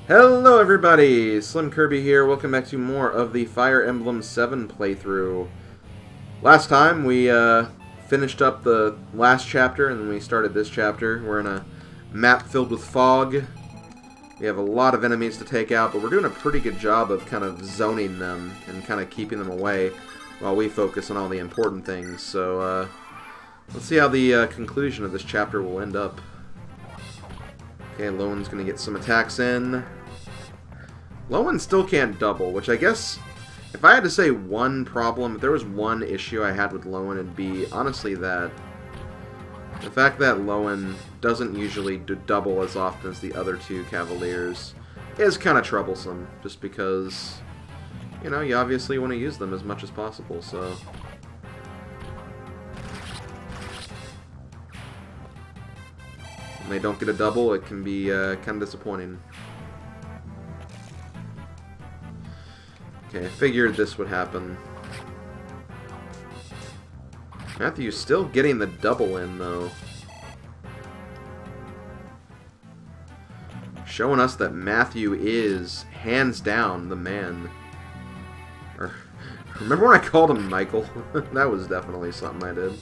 Hello everybody, SlimKirby here. Welcome back to more of the Fire Emblem 7 playthrough. Last time we finished up the last chapter and then we started this chapter. We're in a map filled with fog. We have a lot of enemies to take out, but we're doing a pretty good job of kind of zoning them and kind of keeping them away while we focus on all the important things. So let's see how the conclusion of this chapter will end up. Okay, Lowen's going to get some attacks in. Lowen still can't double, which I guess, if I had to say one problem, if there was one issue I had with Lowen, it'd be, honestly, that the fact that Lowen doesn't usually do double as often as the other two Cavaliers is kind of troublesome, just because, you know, you obviously want to use them as much as possible, so... When they don't get a double, it can be kind of disappointing. Okay, I figured this would happen. Matthew's still getting the double in, though. Showing us that Matthew is, hands down, the man. Remember when I called him Michael? That was definitely something I did.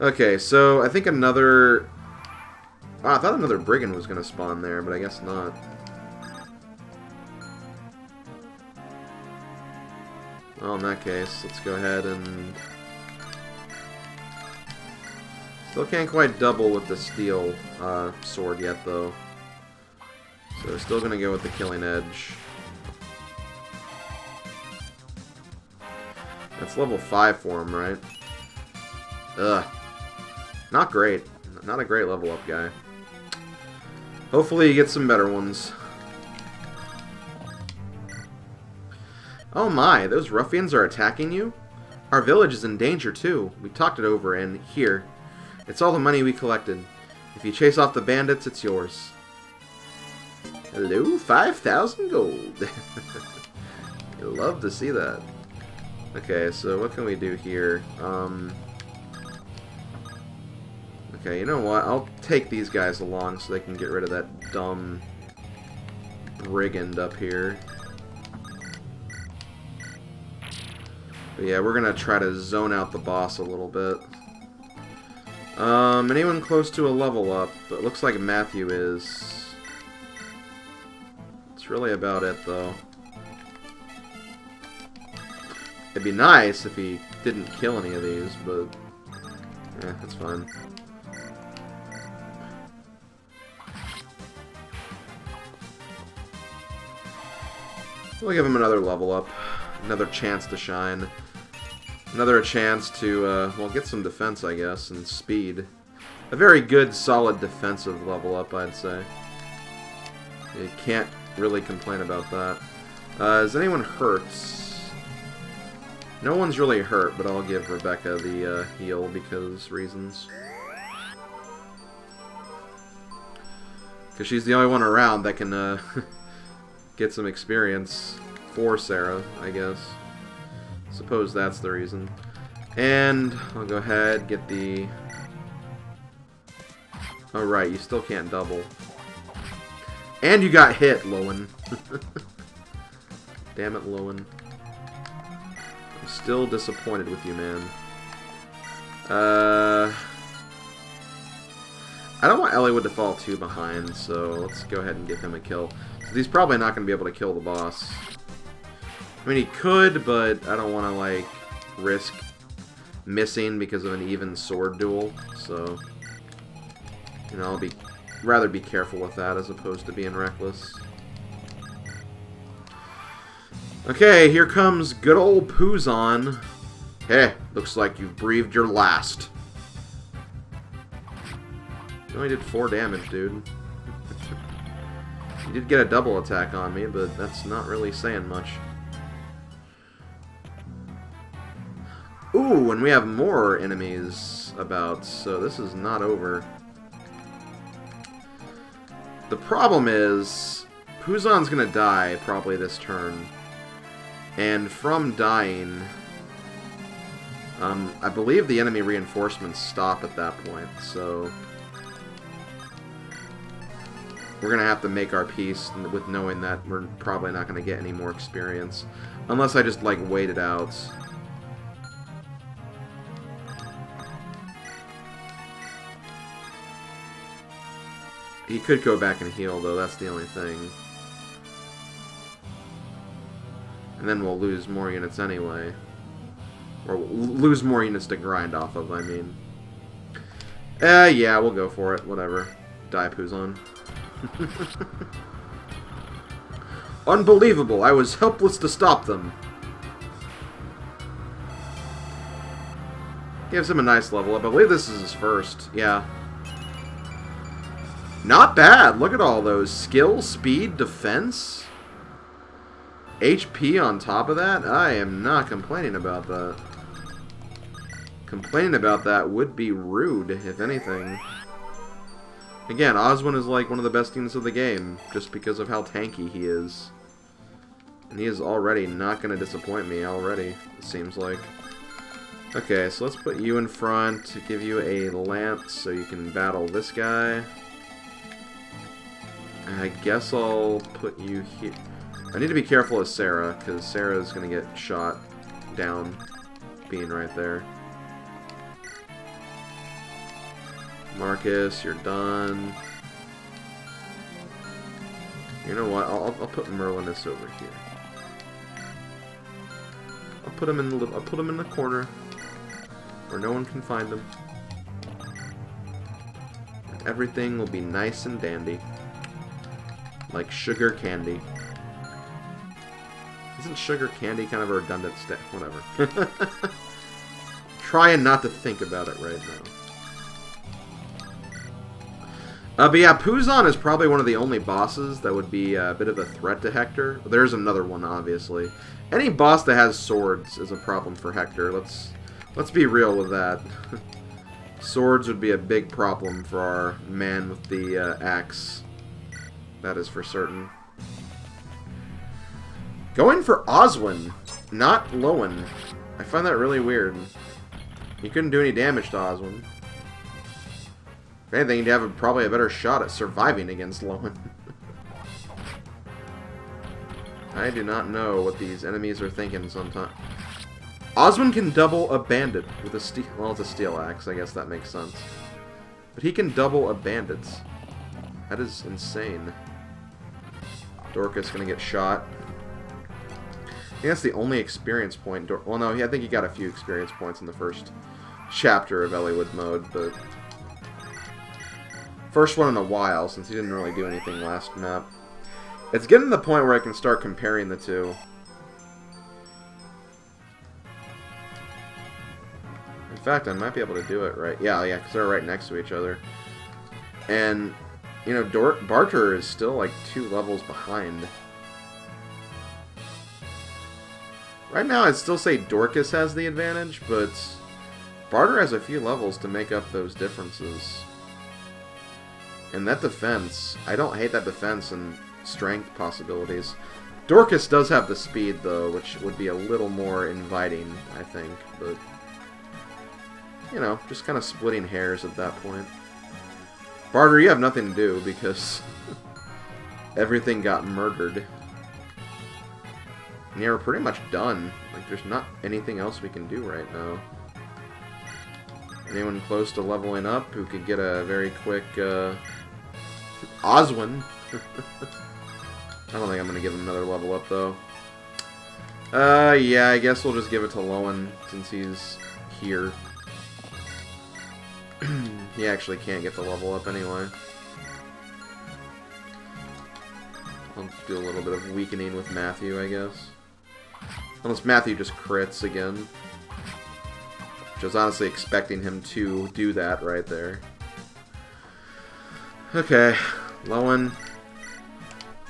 Okay, so I think another... Oh, I thought another Brigand was going to spawn there, but I guess not. Well, in that case, let's go ahead and... Still can't quite double with the steel sword yet, though. So we're still going to go with the Killing Edge. That's level 5 for him, right? Ugh. Not great. Not a great level up guy. Hopefully you get some better ones. Oh my, those ruffians are attacking you? Our village is in danger too. We talked it over and here. It's all the money we collected. If you chase off the bandits, it's yours. Hello, 5,000 gold. You'll love to see that. Okay, so what can we do here? Okay, you know what? I'll take these guys along so they can get rid of that dumb brigand up here. But yeah, we're gonna try to zone out the boss a little bit. Anyone close to a level up? But it looks like Matthew is. That's really about it, though. It'd be nice if he didn't kill any of these, but yeah, that's fine. We'll give him another level up. Another chance to shine. Another chance to, well, get some defense, I guess, and speed. A very good, solid defensive level up, I'd say. You can't really complain about that. Is anyone hurt? No one's really hurt, but I'll give Rebecca the heal because reasons. Because she's the only one around that can get some experience for Sarah, I guess. Suppose that's the reason. And I'll go ahead, get the... Oh, right, you still can't double. And you got hit, Lowen. Damn it, Lowen. I'm still disappointed with you, man. I don't want Eliwood to fall too behind, so let's go ahead and give him a kill. So he's probably not going to be able to kill the boss. I mean, he could, but I don't want to, like, risk missing because of an even sword duel. So, you know, I'll rather be careful with that as opposed to being reckless. Okay, here comes good old Puzon. Hey, looks like you've breathed your last. You only did 4 damage, dude. You did get a double attack on me, but that's not really saying much. Ooh, and we have more enemies about, so this is not over. The problem is, Puzon's gonna die probably this turn. And from dying, I believe the enemy reinforcements stop at that point, so... we're going to have to make our peace with knowing that we're probably not going to get any more experience. Unless I just, like, wait it out. He could go back and heal, though. That's the only thing. And then we'll lose more units anyway. Or we'll lose more units to grind off of, I mean. Yeah, we'll go for it. Whatever. Diapuzon. Unbelievable. I was helpless to stop them. Gives him a nice level up. I believe this is his first. Yeah. Not bad. Look at all those. Skill, speed, defense. HP on top of that. I am not complaining about that. Complaining about that would be rude, if anything. Again, Oswin is like one of the best units of the game, just because of how tanky he is. And he is already not going to disappoint me already, it seems like. Okay, so let's put you in front to give you a lance so you can battle this guy. I guess I'll put you here. I need to be careful of Sarah, because Sarah is going to get shot down being right there. Marcus, you're done. You know what? I'll put Merlinus over here. I'll put him in the corner where no one can find him. And everything will be nice and dandy, like sugar candy. Isn't sugar candy kind of a redundant step? Whatever. Trying not to think about it right now. But yeah, Puzon is probably one of the only bosses that would be a bit of a threat to Hector. There's another one, obviously. Any boss that has swords is a problem for Hector. Let's be real with that. Swords would be a big problem for our man with the axe. That is for certain. Going for Oswin, not Lowen. I find that really weird. He couldn't do any damage to Oswin. If anything, you'd have probably a better shot at surviving against Lowen. I do not know what these enemies are thinking sometimes. Oswin can double a bandit with a steel... Well, it's a steel axe. I guess that makes sense. But he can double a bandit. That is insane. Dorcas gonna get shot. I think that's the only experience point. Well, no, I think he got a few experience points in the first chapter of Eliwood mode, but... First one in a while, since he didn't really do anything last map. It's getting to the point where I can start comparing the two. In fact, I might be able to do it right. Yeah, because they're right next to each other. And, you know, Barter is still like 2 levels behind. Right now, I'd still say Dorcas has the advantage, but Barter has a few levels to make up those differences. And that defense, I don't hate that defense and strength possibilities. Dorcas does have the speed, though, which would be a little more inviting, I think. But, you know, just kind of splitting hairs at that point. Barter, you have nothing to do, because everything got murdered. And yeah, we're pretty much done. Like, there's not anything else we can do right now. Anyone close to leveling up who could get a very quick, Oswin. I don't think I'm going to give him another level up, though. Yeah, I guess we'll just give it to Lowen, since he's here. He actually can't get the level up anyway. I'll do a little bit of weakening with Matthew, I guess. Unless Matthew just crits again. Which I was honestly expecting him to do that right there. Okay, Lowen,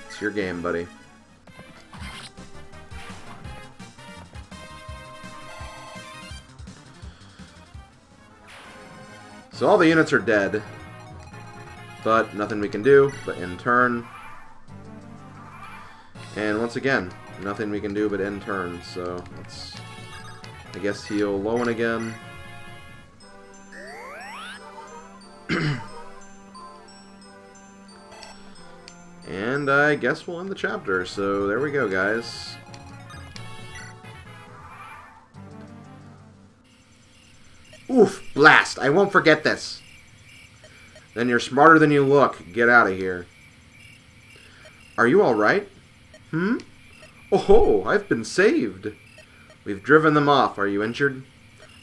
it's your game, buddy. So all the units are dead, but nothing we can do but end turn. And once again, nothing we can do but end turn, so let's, I guess, heal Lowen again. And I guess we'll end the chapter. So there we go, guys. Oof, blast! I won't forget this. Then you're smarter than you look. Get out of here. Are you alright? Hmm? Oh, I've been saved. We've driven them off. Are you injured?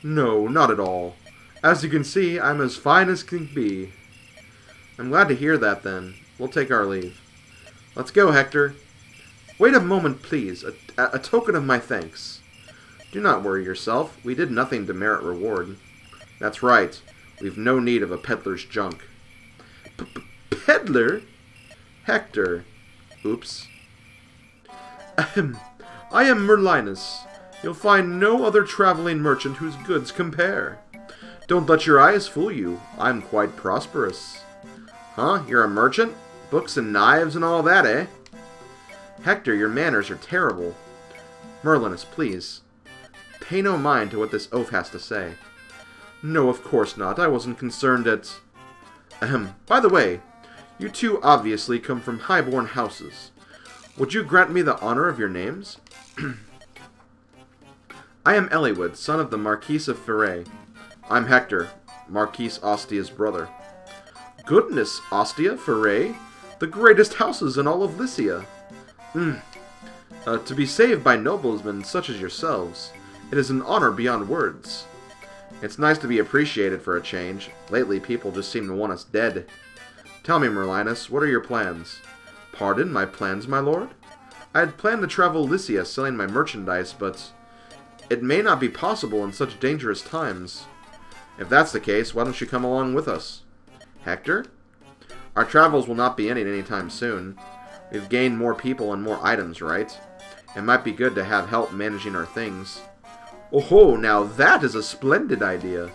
No, not at all. As you can see, I'm as fine as can be. I'm glad to hear that, then. We'll take our leave. Let's go, Hector. Wait a moment, please. A token of my thanks. Do not worry yourself. We did nothing to merit reward. That's right. We've no need of a peddler's junk. Peddler? Hector. Oops. Ahem. I am Merlinus. You'll find no other traveling merchant whose goods compare. Don't let your eyes fool you. I'm quite prosperous. Huh? You're a merchant? Books and knives and all that, eh? Hector, your manners are terrible. Merlinus, please. Pay no mind to what this oaf has to say. No, of course not. I wasn't concerned at... Ahem. By the way, you two obviously come from high-born houses. Would you grant me the honor of your names? I am Eliwood, son of the Marquis of Ferre. I'm Hector, Marquis Ostia's brother. Goodness, Ostia, Ferre, the greatest houses in all of Lycia. To be saved by noblemen such as yourselves, it is an honor beyond words. It's nice to be appreciated for a change. Lately, people just seem to want us dead. Tell me, Merlinus, what are your plans? Pardon, my plans, my lord? I had planned to travel Lycia selling my merchandise, but it may not be possible in such dangerous times. If that's the case, why don't you come along with us? Hector? Our travels will not be ending anytime soon. We've gained more people and more items, right? It might be good to have help managing our things. Oh, now that is a splendid idea.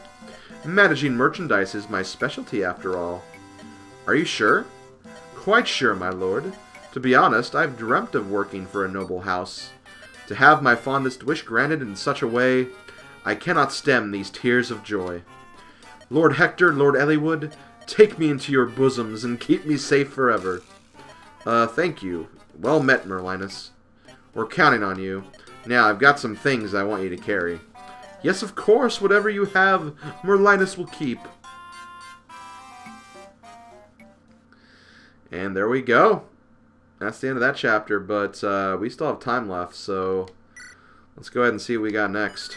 Managing merchandise is my specialty, after all. Are you sure? Quite sure, my lord. To be honest, I've dreamt of working for a noble house. To have my fondest wish granted in such a way, I cannot stem these tears of joy. Lord Hector, Lord Eliwood, take me into your bosoms and keep me safe forever. Thank you. Well met, Merlinus. We're counting on you. Now, I've got some things I want you to carry. Yes, of course, whatever you have, Merlinus will keep. And there we go. That's the end of that chapter, but we still have time left, so let's go ahead and see what we got next.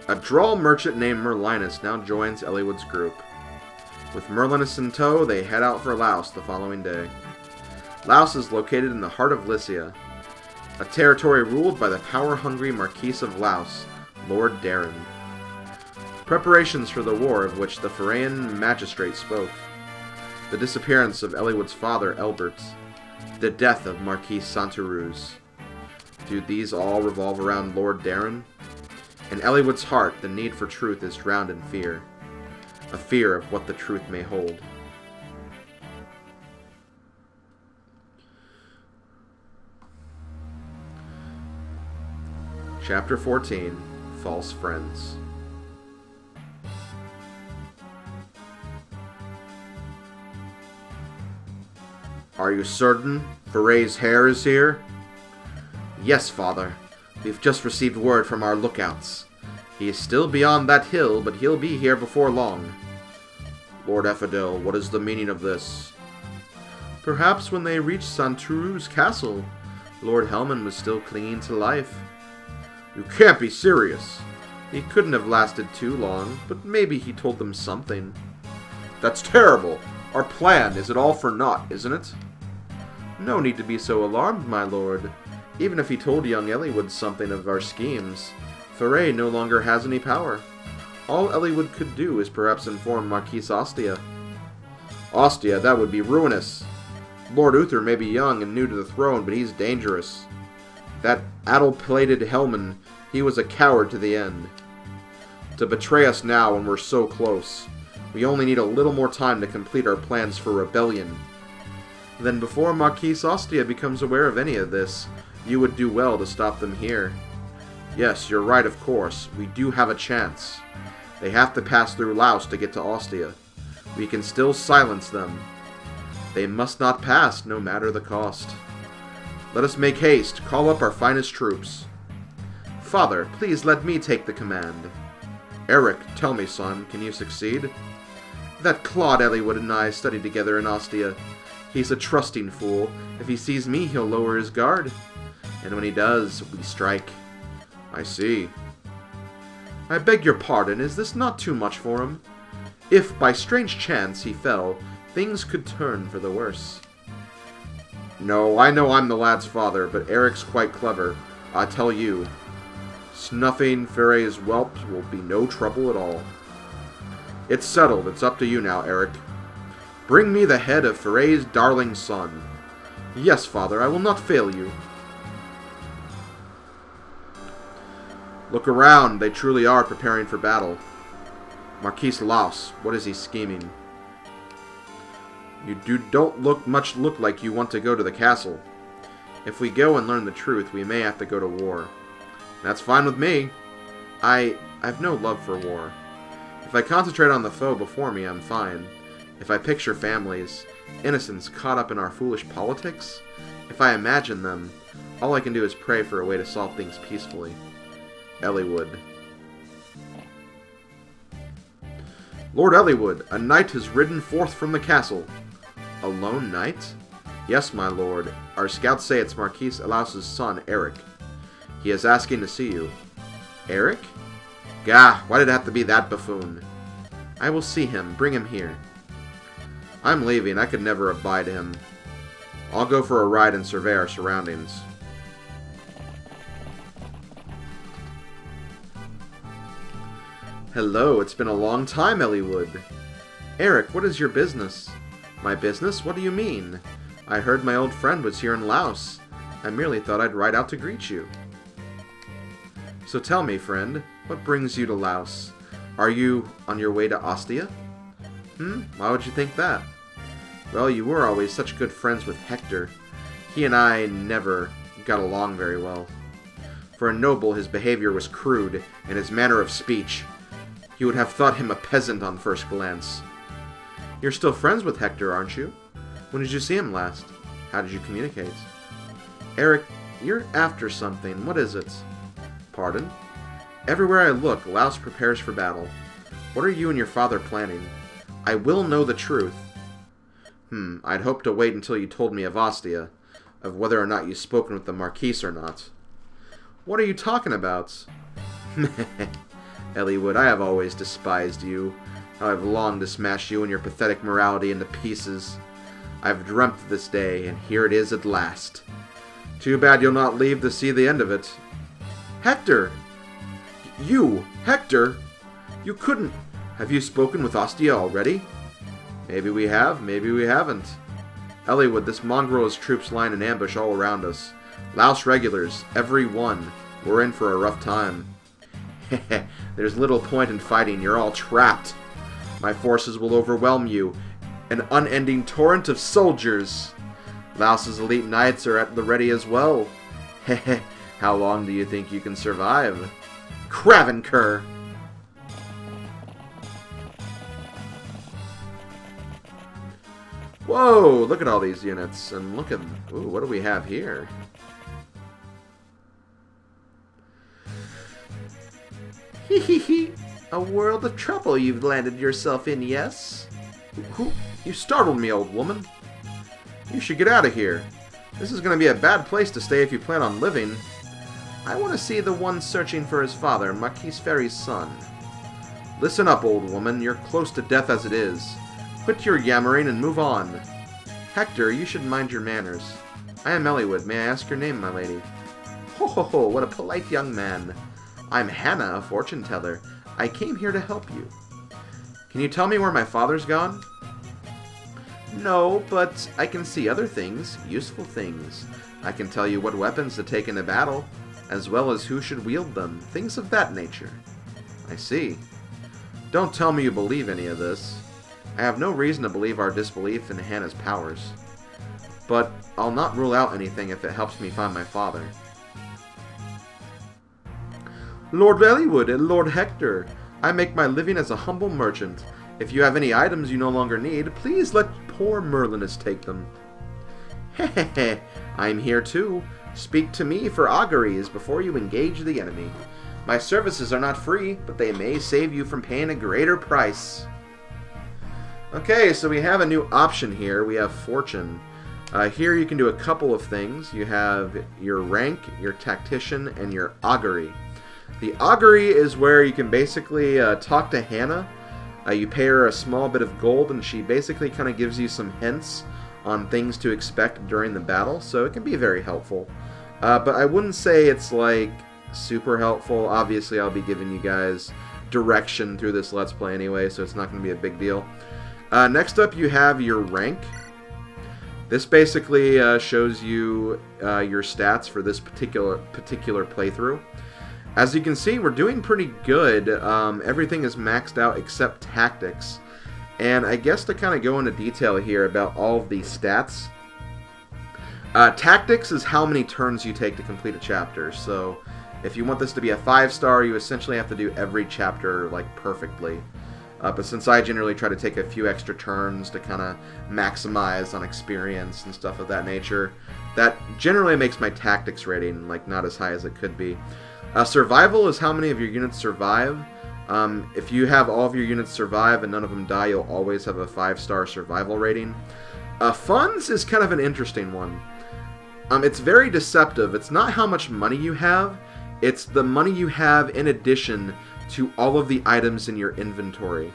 A droll merchant named Merlinus now joins Eliwood's group. With Merlinus in tow, they head out for Laus the following day. Laus is located in the heart of Lycia, a territory ruled by the power-hungry Marquis of Laus, Lord Darren. Preparations for the war of which the Ferrean magistrate spoke. The disappearance of Eliwood's father, Elbert. The death of Marquis Santaruz. Do these all revolve around Lord Darren? In Eliwood's heart, the need for truth is drowned in fear. A fear of what the truth may hold. Chapter 14, False Friends. Are you certain Ferre's hair is here? Yes, father. We've just received word from our lookouts. He is still beyond that hill, but he'll be here before long. Lord Effadil, what is the meaning of this? Perhaps when they reached Santaruz's castle, Lord Helman was still clinging to life. You can't be serious. He couldn't have lasted too long, but maybe he told them something. That's terrible. Our plan is it all for naught, isn't it? No need to be so alarmed, my lord. Even if he told young Eliwood something of our schemes, Ferre no longer has any power. All Eliwood could do is perhaps inform Marquis Ostia. Ostia, that would be ruinous. Lord Uther may be young and new to the throne, but he's dangerous. That addle-plated Helman, he was a coward to the end. To betray us now when we're so close, we only need a little more time to complete our plans for rebellion. Then before Marquis Ostia becomes aware of any of this, you would do well to stop them here. Yes, you're right, of course. We do have a chance. They have to pass through Laus to get to Ostia. We can still silence them. They must not pass, no matter the cost. Let us make haste. Call up our finest troops. Father, please let me take the command. Eric, tell me, son, can you succeed? That Claude Elliowood and I studied together in Ostia. He's a trusting fool. If he sees me, he'll lower his guard. And when he does, we strike. I see. I beg your pardon, is this not too much for him? If, by strange chance, he fell, things could turn for the worse. No, I know I'm the lad's father, but Eric's quite clever. I tell you, snuffing Ferre's whelps will be no trouble at all. It's settled. It's up to you now, Eric. Bring me the head of Ferre's darling son. Yes, father, I will not fail you. Look around. They truly are preparing for battle. Marquis Laus, what is he scheming? You don't look like you want to go to the castle. If we go and learn the truth, we may have to go to war. That's fine with me. I've no love for war. If I concentrate on the foe before me, I'm fine. If I picture families, innocents caught up in our foolish politics, if I imagine them, all I can do is pray for a way to solve things peacefully. Elliowood. Lord Elliowood, a knight has ridden forth from the castle. A lone knight? Yes, my lord. Our scouts say it's Marquis Laus's son, Eric. He is asking to see you. Eric? Gah, why did it have to be that buffoon? I will see him. Bring him here. I'm leaving. I could never abide him. I'll go for a ride and survey our surroundings. Hello, it's been a long time, Elliowood. Eric, what is your business? My business? What do you mean? I heard my old friend was here in Laus. I merely thought I'd ride out to greet you. So tell me, friend, what brings you to Laus? Are you on your way to Ostia? Why would you think that? Well, you were always such good friends with Hector. He and I never got along very well. For a noble, his behavior was crude, and his manner of speech. You would have thought him a peasant on first glance. You're still friends with Hector, aren't you? When did you see him last? How did you communicate? Eric, you're after something. What is it? Pardon? Everywhere I look, Laus prepares for battle. What are you and your father planning? I will know the truth. I'd hoped to wait until you told me of Ostia, of whether or not you've spoken with the Marquis or not. What are you talking about? Elliowood, I have always despised you. How I've longed to smash you and your pathetic morality into pieces. I've dreamt of this day, and here it is at last. Too bad you'll not live to see the end of it. Hector! You! Hector! You couldn't... Have you spoken with Ostia already? Maybe we have, maybe we haven't. Elliowood, this mongrel has troops lying in ambush all around us. Laus regulars, every one. We're in for a rough time. There's little point in fighting, you're all trapped. My forces will overwhelm you. An unending torrent of soldiers. Laus's elite knights are at the ready as well. How long do you think you can survive? Kravenkur! Whoa, look at all these units. And look at... Ooh, what do we have here? Hee. A world of trouble you've landed yourself in, yes? You startled me, old woman. You should get out of here. This is going to be a bad place to stay if you plan on living. I want to see the one searching for his father, Marquis Ferry's son. Listen up, old woman. You're close to death as it is. Quit your yammering and move on. Hector, you should mind your manners. I am Elliowood. May I ask your name, my lady? Ho, what a polite young man. I'm Hannah, a fortune teller. I came here to help you. Can you tell me where my father's gone? No, but I can see other things, useful things. I can tell you what weapons to take into battle, as well as who should wield them, things of that nature. I see. Don't tell me you believe any of this. I have no reason to believe our disbelief in Hannah's powers. But I'll not rule out anything if it helps me find my father. Lord Elliowood and Lord Hector, I make my living as a humble merchant. If you have any items you no longer need, please let poor Merlinus take them. Hehehe, I'm here too. Speak to me for auguries before you engage the enemy. My services are not free, but they may save you from paying a greater price. Okay, so we have a new option here. We have Fortune. Here you can do a couple of things. You have your rank, your tactician, and your augury. The augury is where you can basically talk to Hannah. You pay her a small bit of gold, and she basically kind of gives you some hints on things to expect during the battle, so it can be very helpful. But I wouldn't say it's like super helpful. Obviously, I'll be giving you guys direction through this Let's Play anyway, so it's not going to be a big deal. Next up, you have your rank. This basically shows you your stats for this particular playthrough. As you can see, we're doing pretty good. Everything is maxed out except tactics. And I guess to kind of go into detail here about all of these stats, tactics is how many turns you take to complete a chapter. So if you want this to be a 5-star, you essentially have to do every chapter like perfectly. But since I generally try to take a few extra turns to kind of maximize on experience and stuff of that nature, that generally makes my tactics rating like not as high as it could be. Survival is how many of your units survive. If you have all of your units survive and none of them die, you'll always have a 5-star survival rating. Funds is kind of an interesting one. It's very deceptive. It's not how much money you have, it's the money you have in addition to all of the items in your inventory.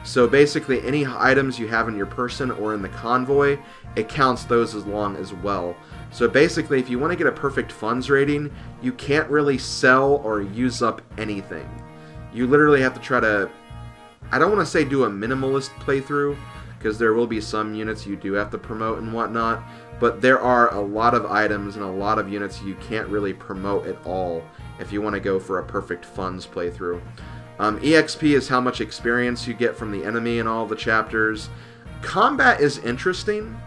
So basically, any items you have in your person or in the convoy, it counts those as well. So basically, if you want to get a perfect funds rating, you can't really sell or use up anything. You literally have to try to, I don't want to say do a minimalist playthrough, because there will be some units you do have to promote and whatnot, but there are a lot of items and a lot of units you can't really promote at all if you want to go for a perfect funds playthrough. EXP is how much experience you get from the enemy in all the chapters. Combat is interesting.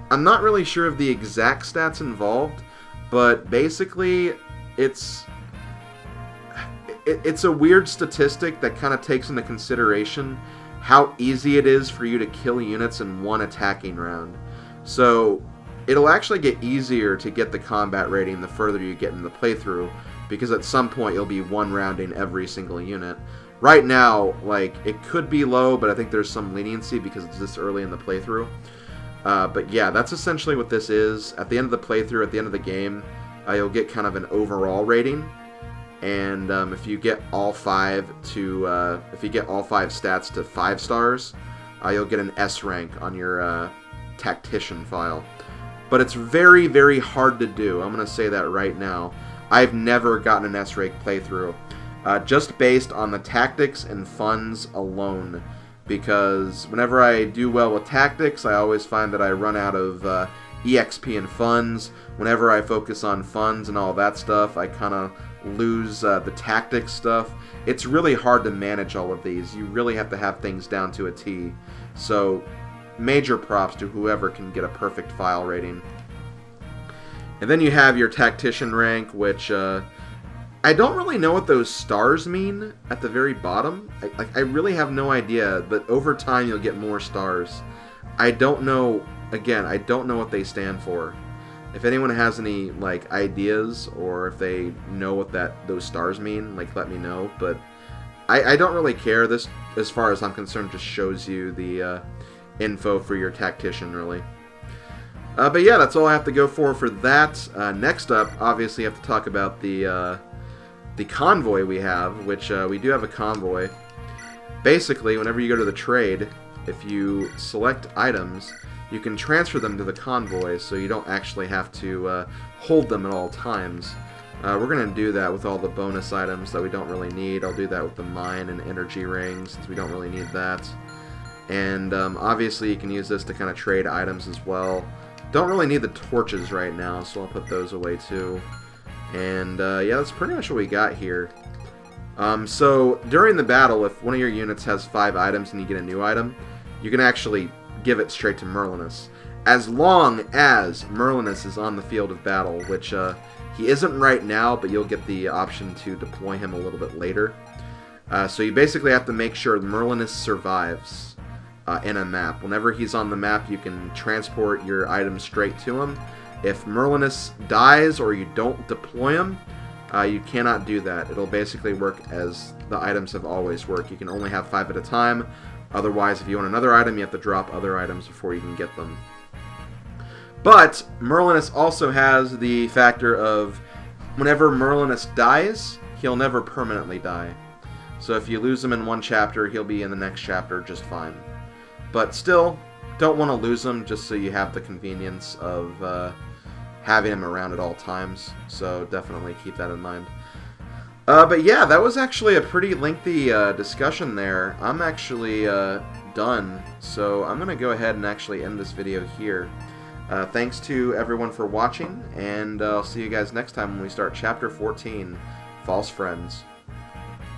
I'm not really sure of the exact stats involved, but basically it's a weird statistic that kind of takes into consideration how easy it is for you to kill units in one attacking round. So it'll actually get easier to get the combat rating the further you get in the playthrough, because at some point you'll be one-rounding every single unit. Right now, like, it could be low, but I think there's some leniency because it's this early in the playthrough. But yeah, that's essentially what this is. At the end of the playthrough, at the end of the game, you'll get kind of an overall rating. And if you get all 5 stats to 5 stars, you'll get an S rank on your tactician file. But it's very, very hard to do. I'm going to say that right now. I've never gotten an S rank playthrough, just based on the tactics and funds alone. Because whenever I do well with tactics, I always find that I run out of EXP and funds. Whenever I focus on funds and all that stuff, I kind of lose the tactics stuff. It's really hard to manage all of these. You really have to have things down to a T. So major props to whoever can get a perfect file rating. And then you have your tactician rank, which I don't really know what those stars mean at the very bottom. I really have no idea, but over time you'll get more stars. I don't know, again, I don't know what they stand for. If anyone has any like ideas, or if they know what those stars mean, like, let me know. But I don't really care. This, as far as I'm concerned, just shows you the info for your tactician, really. But yeah, that's all I have to go for that. Next up, obviously, you have to talk about the convoy we have, which we do have a convoy. Basically, whenever you go to the trade, if you select items, you can transfer them to the convoy, so you don't actually have to hold them at all times. We're going to do that with all the bonus items that we don't really need. I'll do that with the mine and energy rings, since we don't really need that. And obviously you can use this to kind of trade items as well. Don't really need the torches right now, so I'll put those away too. And yeah, that's pretty much what we got here. So during the battle, if one of your units has 5 items and you get a new item, you can actually give it straight to Merlinus, as long as Merlinus is on the field of battle, which he isn't right now, but you'll get the option to deploy him a little bit later. So you basically have to make sure Merlinus survives. in a map. Whenever he's on the map, you can transport your items straight to him. If Merlinus dies or you don't deploy him, you cannot do that. It'll basically work as the items have always worked. You can only have 5 at a time. Otherwise, if you want another item, you have to drop other items before you can get them. But Merlinus also has the factor of whenever Merlinus dies, he'll never permanently die. So if you lose him in one chapter, he'll be in the next chapter just fine. But still, don't want to lose him just so you have the convenience of having him around at all times. So definitely keep that in mind. But yeah, that was actually a pretty lengthy discussion there. I'm actually done, so I'm going to go ahead and actually end this video here. Thanks to everyone for watching, and I'll see you guys next time when we start Chapter 14, False Friends.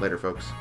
Later, folks.